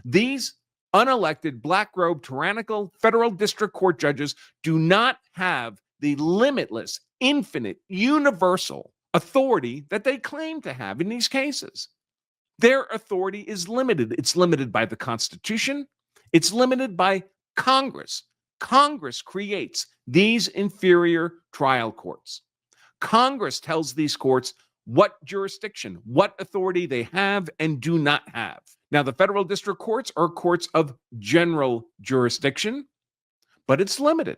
These unelected, black-robed, tyrannical federal district court judges do not have the limitless, infinite, universal authority that they claim to have in these cases. Their authority is limited. It's limited by the Constitution. It's limited by Congress. Congress creates these inferior trial courts. Congress tells these courts what jurisdiction, what authority they have and do not have. Now, the federal district courts are courts of general jurisdiction, but it's limited.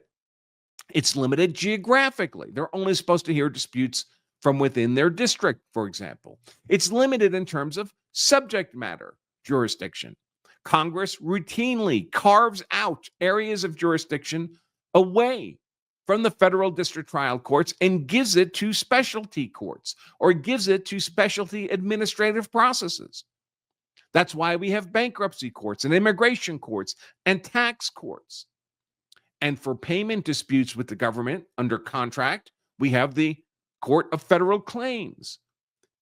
It's limited geographically. They're only supposed to hear disputes from within their district, for example. It's limited in terms of subject matter jurisdiction. Congress routinely carves out areas of jurisdiction away from the federal district trial courts and gives it to specialty courts or gives it to specialty administrative processes. That's why we have bankruptcy courts and immigration courts and tax courts. And for payment disputes with the government under contract, we have the Court of Federal Claims.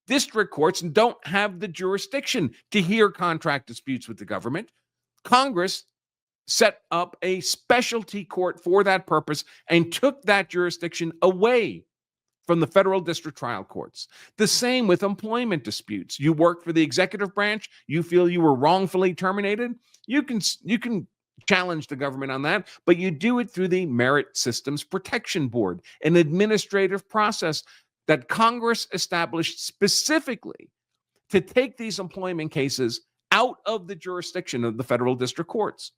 District courts don't have the jurisdiction to hear contract disputes with the government. Congress set up a specialty court for that purpose and took that jurisdiction away from the federal district trial courts. The same with employment disputes. You work for the executive branch, you feel you were wrongfully terminated, you can challenge the government on that, but you do it through the Merit Systems Protection Board, an administrative process that Congress established specifically to take these employment cases out of the jurisdiction of the federal district courts.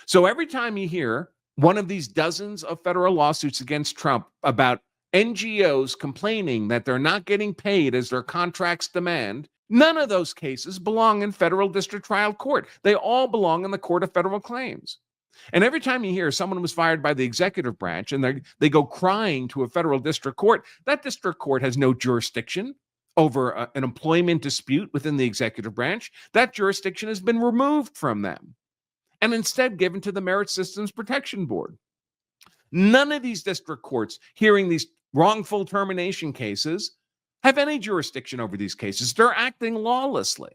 So every time you hear one of these dozens of federal lawsuits against Trump about NGOs complaining that they're not getting paid as their contracts demand, none of those cases belong in federal district trial court. They all belong in the Court of Federal Claims. And every time you hear someone was fired by the executive branch and they go crying to a federal district court, that district court has no jurisdiction over an employment dispute within the executive branch. That jurisdiction has been removed from them and instead given to the Merit Systems Protection Board. None of these district courts hearing these wrongful termination cases have any jurisdiction over these cases. They're acting lawlessly.